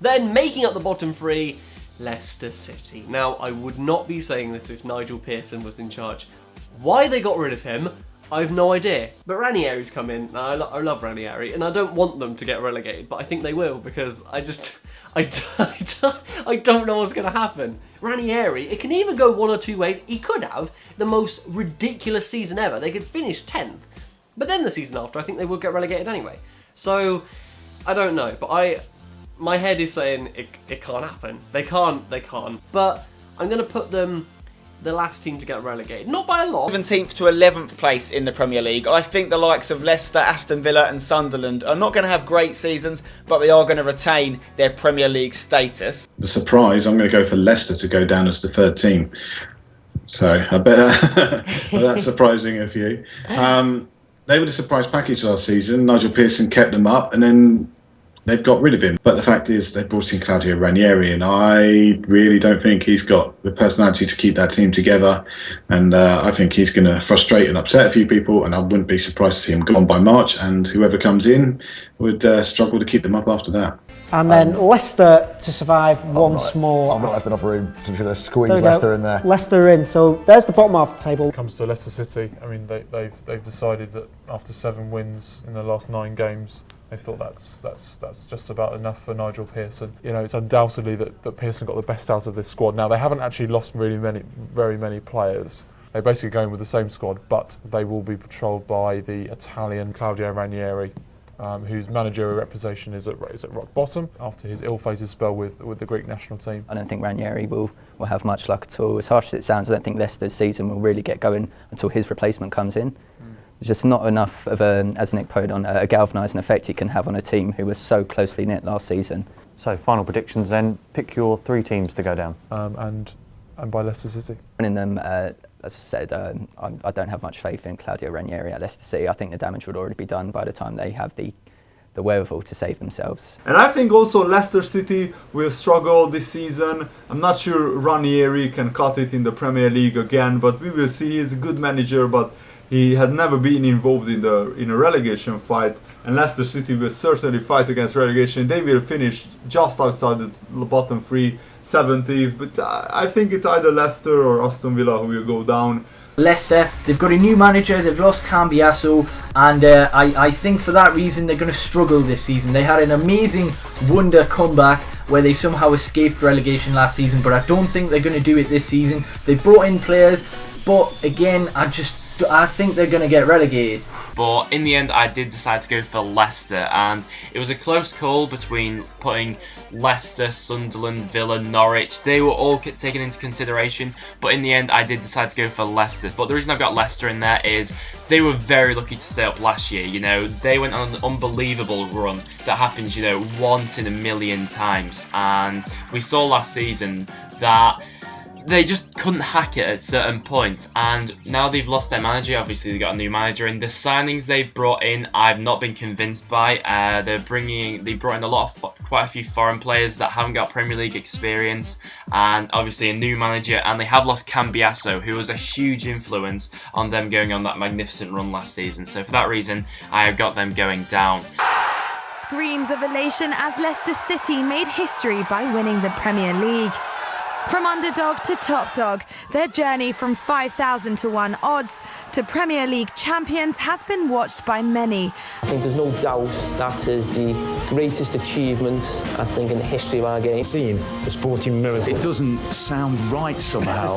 Then, making up the bottom three, Leicester City. Now, I would not be saying this if Nigel Pearson was in charge. Why they got rid of him, I have no idea. But Ranieri's come in, and I love Ranieri, and I don't want them to get relegated, but I think they will, because I don't know what's going to happen. Ranieri, it can either go one or two ways. He could have the most ridiculous season ever. They could finish 10th. But then the season after, I think they will get relegated anyway. So, I don't know. But my head is saying it can't happen. They can't. But I'm going to put them the last team to get relegated. Not by a lot. 17th to 11th place in the Premier League. I think the likes of Leicester, Aston Villa and Sunderland are not going to have great seasons, but they are going to retain their Premier League status. The surprise, I'm going to go for Leicester to go down as the third team. So I bet that's surprising of you. They were the surprise package last season. Nigel Pearson kept them up, and then they've got rid of him. But the fact is, they brought in Claudio Ranieri, and I really don't think he's got the personality to keep that team together. And I think he's going to frustrate and upset a few people, and I wouldn't be surprised to see him gone by March, and whoever comes in would struggle to keep them up after that. And then Leicester to survive once more. I've not left enough room to squeeze Leicester in there. Leicester in, so there's the bottom half of the table. When it comes to Leicester City, I mean, they've decided that after 7 wins in the last 9 games, they thought that's just about enough for Nigel Pearson. You know, it's undoubtedly that Pearson got the best out of this squad. Now, they haven't actually lost very many players. They're basically going with the same squad, but they will be patrolled by the Italian Claudio Ranieri, whose managerial reputation is at rock bottom after his ill-fated spell with the Greek national team. I don't think Ranieri will have much luck at all. As harsh as it sounds, I don't think Leicester's season will really get going until his replacement comes in. There's just not enough of as Nick put on, a galvanising effect he can have on a team who was so closely knit last season. So final predictions then, pick your 3 teams to go down. And by Leicester City. And in them, as I said, I don't have much faith in Claudio Ranieri at Leicester City. I think the damage would already be done by the time they have the wherewithal to save themselves. And I think also Leicester City will struggle this season. I'm not sure Ranieri can cut it in the Premier League again, but we will see. He's a good manager, but he has never been involved in a relegation fight. And Leicester City will certainly fight against relegation. They will finish just outside the bottom 3, 17th. But I think it's either Leicester or Aston Villa who will go down. Leicester, they've got a new manager, they've lost Cambiasso, and I think for that reason they're going to struggle this season. They had an amazing wonder comeback where they somehow escaped relegation last season, but I don't think they're going to do it this season. They brought in players, but again, I think they're going to get relegated. But in the end, I did decide to go for Leicester, and it was a close call between putting Leicester, Sunderland, Villa, Norwich. They were all taken into consideration, but in the end, I did decide to go for Leicester. But the reason I've got Leicester in there is they were very lucky to stay up last year. You know, they went on an unbelievable run that happens, you know, once in a million times, and we saw last season that they just couldn't hack it at certain points, and now they've lost their manager. Obviously they got a new manager, and the signings they've brought in I've not been convinced by. They brought in quite a few foreign players that haven't got Premier League experience, and obviously a new manager, and they have lost Cambiasso, who was a huge influence on them going on that magnificent run last season. So for that reason I have got them going down. Screams of elation as Leicester City made history by winning the Premier League. From underdog to top dog, their journey from 5,000 to 1 odds to Premier League champions has been watched by many. I think there's no doubt that is the greatest achievement, I think, in the history of our game. Seeing the sporting miracle, it doesn't sound right somehow.